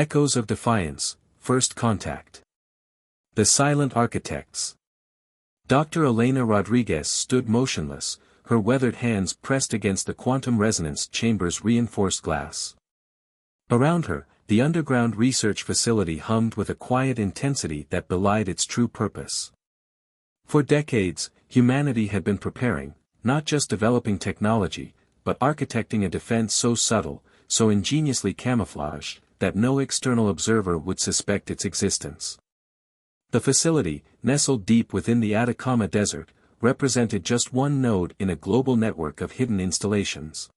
Echoes of Defiance, First Contact. The Silent Architects. Dr. Elena Rodriguez stood motionless, her weathered hands pressed against the quantum resonance chamber's reinforced glass. Around her, the underground research facility hummed with a quiet intensity that belied its true purpose. For decades, humanity had been preparing, not just developing technology, but architecting a defense so subtle, so ingeniously camouflaged, that no external observer would suspect its existence. The facility, nestled deep within the Atacama Desert, represented just one node in a global network of hidden installations.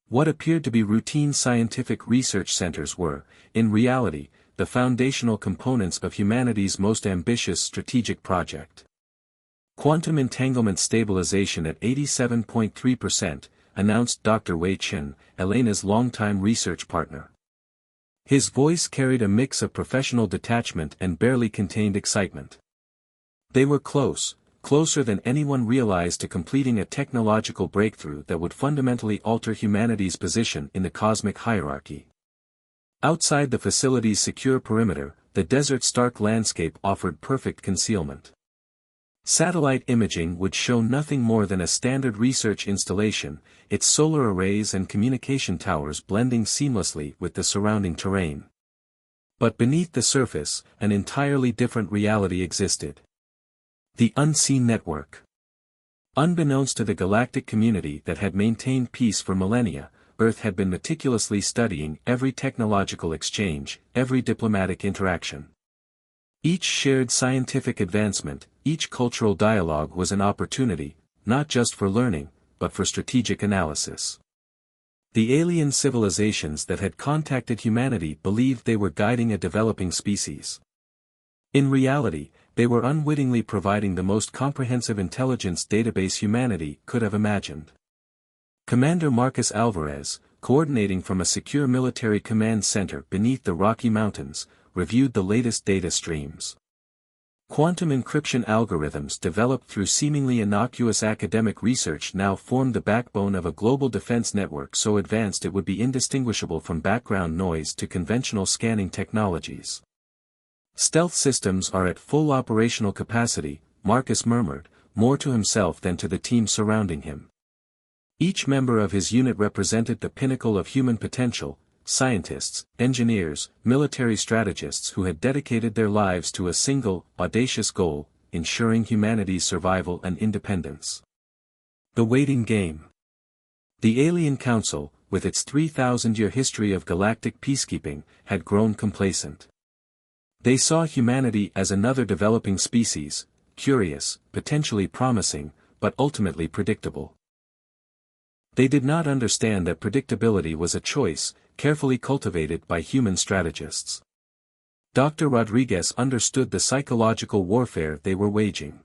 What appeared to be routine scientific research centers were, in reality, the foundational components of humanity's most ambitious strategic project. Quantum entanglement stabilization at 87.3%, announced Dr. Wei Chen, Elena's longtime research partner. His voice carried a mix of professional detachment and barely contained excitement. They were close, closer than anyone realized to completing a technological breakthrough that would fundamentally alter humanity's position in the cosmic hierarchy. Outside the facility's secure perimeter, the desert's stark landscape offered perfect concealment. Satellite imaging would show nothing more than a standard research installation, its solar arrays and communication towers blending seamlessly with the surrounding terrain. But beneath the surface, an entirely different reality existed. The unseen network. Unbeknownst to the galactic community that had maintained peace for millennia, Earth had been meticulously studying every technological exchange, every diplomatic interaction. Each shared scientific advancement, each cultural dialogue was an opportunity, not just for learning, but for strategic analysis. The alien civilizations that had contacted humanity believed they were guiding a developing species. In reality, they were unwittingly providing the most comprehensive intelligence database humanity could have imagined. Commander Marcus Alvarez, coordinating from a secure military command center beneath the Rocky Mountains, reviewed the latest data streams. Quantum encryption algorithms developed through seemingly innocuous academic research now formed the backbone of a global defense network so advanced it would be indistinguishable from background noise to conventional scanning technologies. Stealth systems are at full operational capacity, Marcus murmured, more to himself than to the team surrounding him. Each member of his unit represented the pinnacle of human potential, scientists, engineers, military strategists who had dedicated their lives to a single, audacious goal, ensuring humanity's survival and independence. The waiting game. The Alien Council, with its 3,000-year history of galactic peacekeeping, had grown complacent. They saw humanity as another developing species, curious, potentially promising, but ultimately predictable. They did not understand that predictability was a choice, carefully cultivated by human strategists. Dr. Rodriguez understood the psychological warfare they were waging.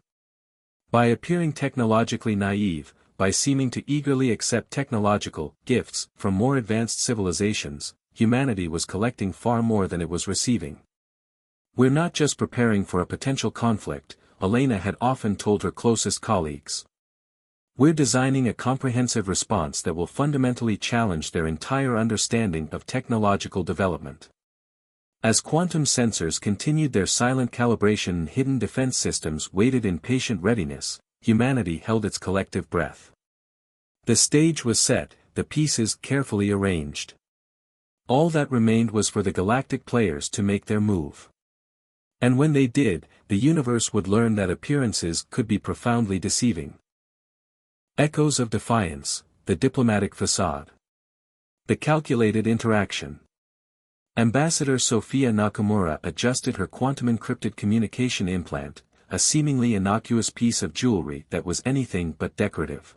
By appearing technologically naive, by seeming to eagerly accept technological gifts from more advanced civilizations, humanity was collecting far more than it was receiving. "We're not just preparing for a potential conflict," Elena had often told her closest colleagues. "We're designing a comprehensive response that will fundamentally challenge their entire understanding of technological development." As quantum sensors continued their silent calibration and hidden defense systems waited in patient readiness, humanity held its collective breath. The stage was set, the pieces carefully arranged. All that remained was for the galactic players to make their move. And when they did, the universe would learn that appearances could be profoundly deceiving. Echoes of Defiance, the diplomatic facade. The calculated interaction. Ambassador Sophia Nakamura adjusted her quantum-encrypted communication implant, a seemingly innocuous piece of jewelry that was anything but decorative.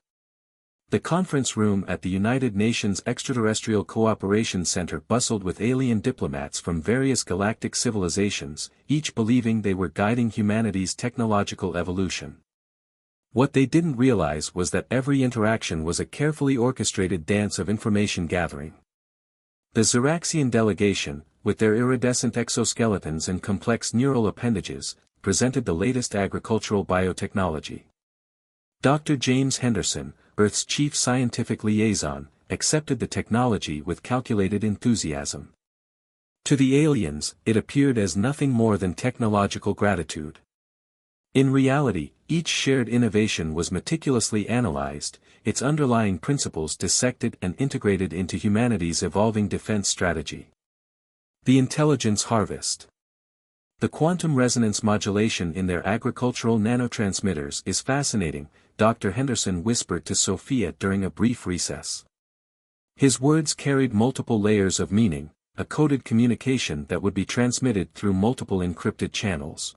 The conference room at the United Nations Extraterrestrial Cooperation Center bustled with alien diplomats from various galactic civilizations, each believing they were guiding humanity's technological evolution. What they didn't realize was that every interaction was a carefully orchestrated dance of information gathering. The Xeraxian delegation, with their iridescent exoskeletons and complex neural appendages, presented the latest agricultural biotechnology. Dr. James Henderson, Earth's chief scientific liaison, accepted the technology with calculated enthusiasm. To the aliens, it appeared as nothing more than technological gratitude. In reality, each shared innovation was meticulously analyzed, its underlying principles dissected and integrated into humanity's evolving defense strategy. The intelligence harvest. The quantum resonance modulation in their agricultural nanotransmitters is fascinating, Dr. Henderson whispered to Sophia during a brief recess. His words carried multiple layers of meaning, a coded communication that would be transmitted through multiple encrypted channels.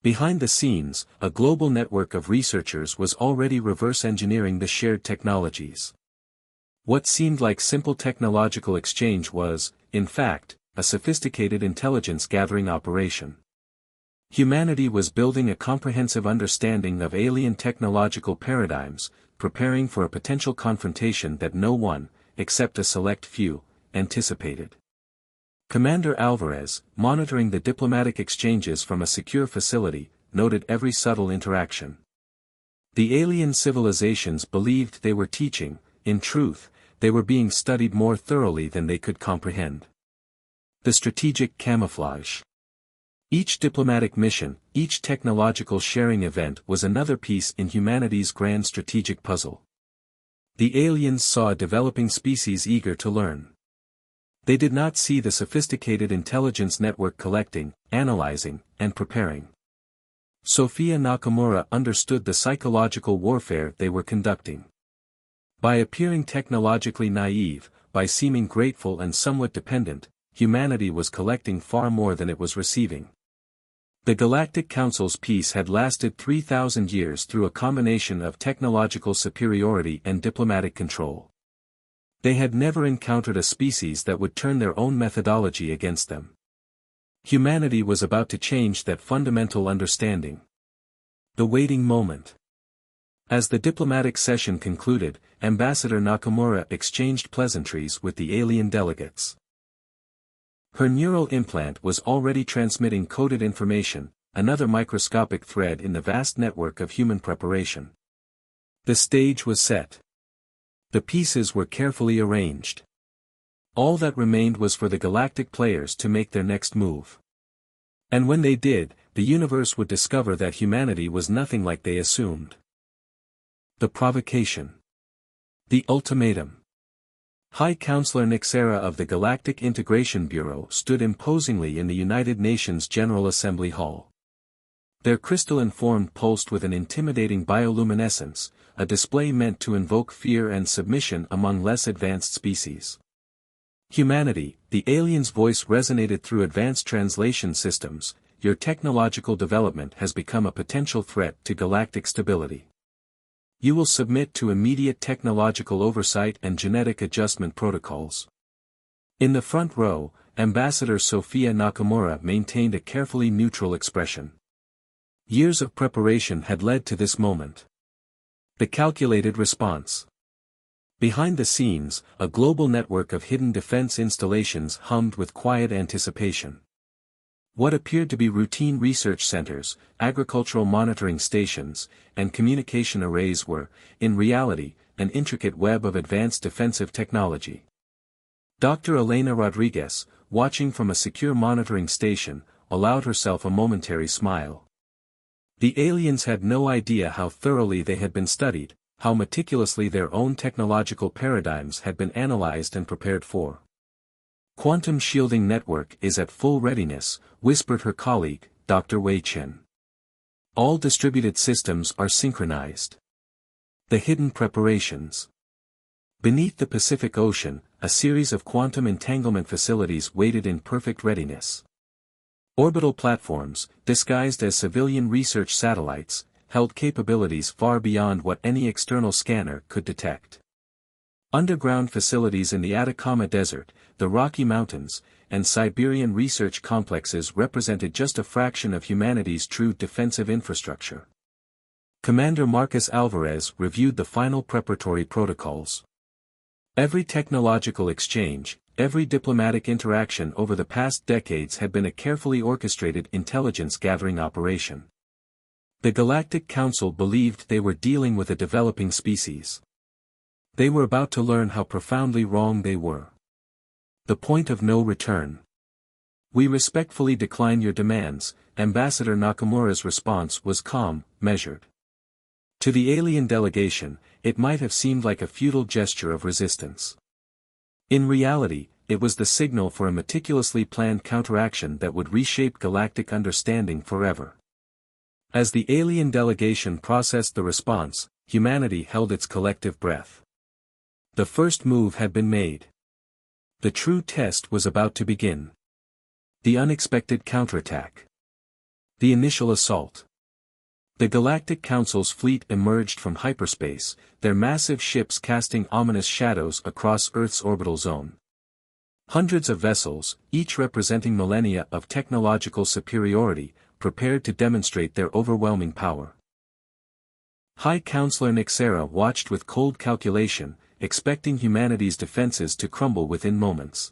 Behind the scenes, a global network of researchers was already reverse engineering the shared technologies. What seemed like simple technological exchange was, in fact, a sophisticated intelligence gathering operation. Humanity was building a comprehensive understanding of alien technological paradigms, preparing for a potential confrontation that no one, except a select few, anticipated. Commander Alvarez, monitoring the diplomatic exchanges from a secure facility, noted every subtle interaction. The alien civilizations believed they were teaching; in truth, they were being studied more thoroughly than they could comprehend. The strategic camouflage. Each diplomatic mission, each technological sharing event was another piece in humanity's grand strategic puzzle. The aliens saw a developing species eager to learn. They did not see the sophisticated intelligence network collecting, analyzing, and preparing. Sophia Nakamura understood the psychological warfare they were conducting. By appearing technologically naive, by seeming grateful and somewhat dependent, humanity was collecting far more than it was receiving. The Galactic Council's peace had lasted 3,000 years through a combination of technological superiority and diplomatic control. They had never encountered a species that would turn their own methodology against them. Humanity was about to change that fundamental understanding. The waiting moment. As the diplomatic session concluded, Ambassador Nakamura exchanged pleasantries with the alien delegates. Her neural implant was already transmitting coded information, another microscopic thread in the vast network of human preparation. The stage was set. The pieces were carefully arranged. All that remained was for the galactic players to make their next move. And when they did, the universe would discover that humanity was nothing like they assumed. The provocation. The ultimatum. High Counselor Nixera of the Galactic Integration Bureau stood imposingly in the United Nations General Assembly Hall. Their crystalline form pulsed with an intimidating bioluminescence, a display meant to invoke fear and submission among less advanced species. Humanity, the alien's voice resonated through advanced translation systems. Your technological development has become a potential threat to galactic stability. You will submit to immediate technological oversight and genetic adjustment protocols. In the front row, Ambassador Sophia Nakamura maintained a carefully neutral expression. Years of preparation had led to this moment. The calculated response. Behind the scenes, a global network of hidden defense installations hummed with quiet anticipation. What appeared to be routine research centers, agricultural monitoring stations, and communication arrays were, in reality, an intricate web of advanced defensive technology. Dr. Elena Rodriguez, watching from a secure monitoring station, allowed herself a momentary smile. The aliens had no idea how thoroughly they had been studied, how meticulously their own technological paradigms had been analyzed and prepared for. Quantum shielding network is at full readiness, whispered her colleague, Dr. Wei Chen. All distributed systems are synchronized. The hidden preparations. Beneath the Pacific Ocean, a series of quantum entanglement facilities waited in perfect readiness. Orbital platforms, disguised as civilian research satellites, held capabilities far beyond what any external scanner could detect. Underground facilities in the Atacama Desert, the Rocky Mountains, and Siberian research complexes represented just a fraction of humanity's true defensive infrastructure. Commander Marcus Alvarez reviewed the final preparatory protocols. Every technological exchange, every diplomatic interaction over the past decades had been a carefully orchestrated intelligence-gathering operation. The Galactic Council believed they were dealing with a developing species. They were about to learn how profoundly wrong they were. The point of no return. "We respectfully decline your demands." Ambassador Nakamura's response was calm, measured. To the alien delegation, it might have seemed like a futile gesture of resistance. In reality, it was the signal for a meticulously planned counteraction that would reshape galactic understanding forever. As the alien delegation processed the response, humanity held its collective breath. The first move had been made. The true test was about to begin. The unexpected counterattack. The initial assault. The Galactic Council's fleet emerged from hyperspace, their massive ships casting ominous shadows across Earth's orbital zone. Hundreds of vessels, each representing millennia of technological superiority, prepared to demonstrate their overwhelming power. High Counselor Nixera watched with cold calculation, expecting humanity's defenses to crumble within moments.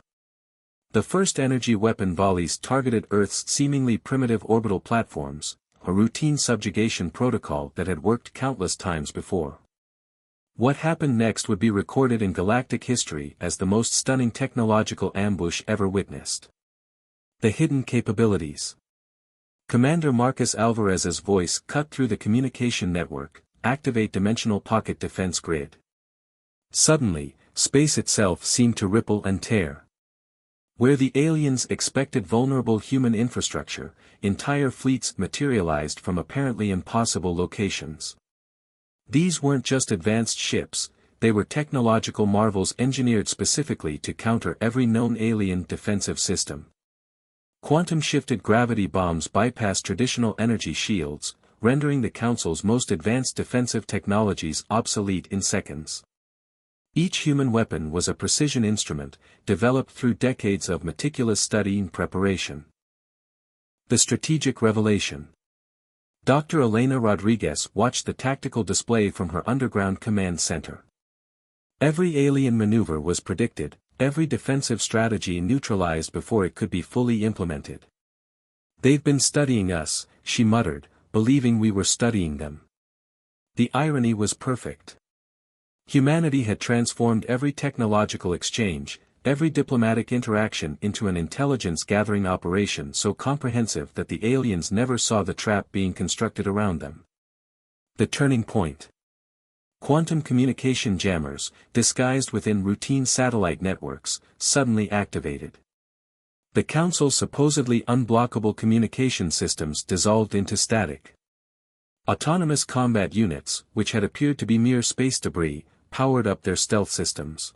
The first energy weapon volleys targeted Earth's seemingly primitive orbital platforms, a routine subjugation protocol that had worked countless times before. What happened next would be recorded in galactic history as the most stunning technological ambush ever witnessed. The hidden capabilities. Commander Marcus Alvarez's voice cut through the communication network. "Activate dimensional pocket defense grid." Suddenly, space itself seemed to ripple and tear. Where the aliens expected vulnerable human infrastructure, entire fleets materialized from apparently impossible locations. These weren't just advanced ships, they were technological marvels engineered specifically to counter every known alien defensive system. Quantum-shifted gravity bombs bypassed traditional energy shields, rendering the Council's most advanced defensive technologies obsolete in seconds. Each human weapon was a precision instrument, developed through decades of meticulous study and preparation. The strategic revelation. Dr. Elena Rodriguez watched the tactical display from her underground command center. Every alien maneuver was predicted, every defensive strategy neutralized before it could be fully implemented. "They've been studying us," she muttered, believing we were studying them. The irony was perfect. Humanity had transformed every technological exchange, every diplomatic interaction into an intelligence-gathering operation so comprehensive that the aliens never saw the trap being constructed around them. The turning point. Quantum communication jammers, disguised within routine satellite networks, suddenly activated. The Council's supposedly unblockable communication systems dissolved into static. Autonomous combat units, which had appeared to be mere space debris, powered up their stealth systems.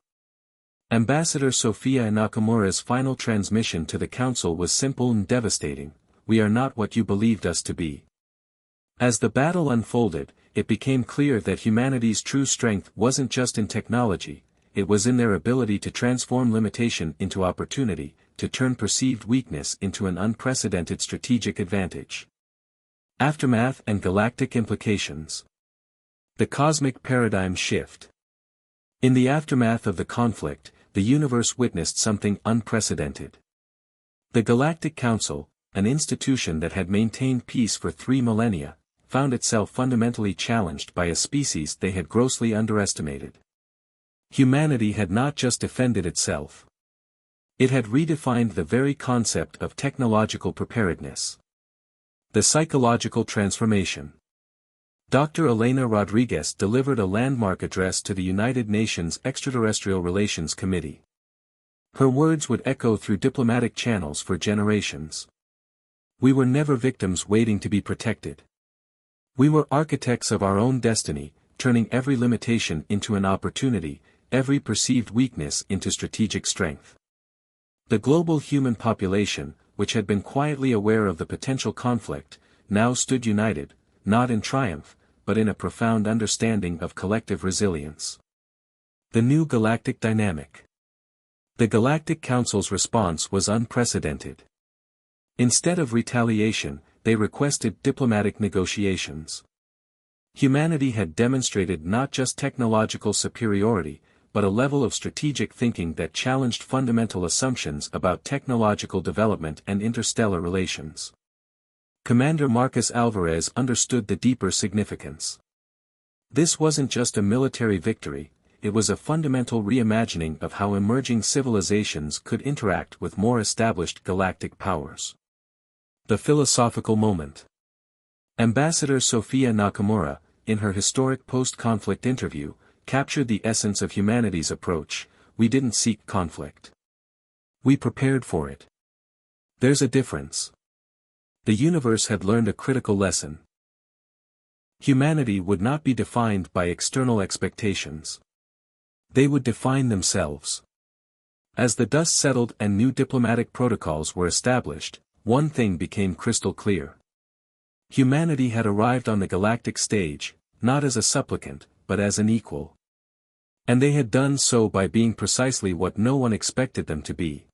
Ambassador Sophia Nakamura's final transmission to the Council was simple and devastating: "We are not what you believed us to be." As the battle unfolded, it became clear that humanity's true strength wasn't just in technology, it was in their ability to transform limitation into opportunity, to turn perceived weakness into an unprecedented strategic advantage. Aftermath and galactic implications. The cosmic paradigm shift. In the aftermath of the conflict, the universe witnessed something unprecedented. The Galactic Council, an institution that had maintained peace for 3 millennia, found itself fundamentally challenged by a species they had grossly underestimated. Humanity had not just defended itself. It had redefined the very concept of technological preparedness. The psychological transformation. Dr. Elena Rodriguez delivered a landmark address to the United Nations Extraterrestrial Relations Committee. Her words would echo through diplomatic channels for generations. "We were never victims waiting to be protected. We were architects of our own destiny, turning every limitation into an opportunity, every perceived weakness into strategic strength." The global human population, which had been quietly aware of the potential conflict, now stood united, not in triumph, but in a profound understanding of collective resilience. The new galactic dynamic. The Galactic Council's response was unprecedented. Instead of retaliation, they requested diplomatic negotiations. Humanity had demonstrated not just technological superiority, but a level of strategic thinking that challenged fundamental assumptions about technological development and interstellar relations. Commander Marcus Alvarez understood the deeper significance. This wasn't just a military victory, it was a fundamental reimagining of how emerging civilizations could interact with more established galactic powers. The philosophical moment. Ambassador Sophia Nakamura, in her historic post-conflict interview, captured the essence of humanity's approach: we didn't seek conflict. We prepared for it. There's a difference. The universe had learned a critical lesson. Humanity would not be defined by external expectations. They would define themselves. As the dust settled and new diplomatic protocols were established, one thing became crystal clear. Humanity had arrived on the galactic stage, not as a supplicant, but as an equal. And they had done so by being precisely what no one expected them to be: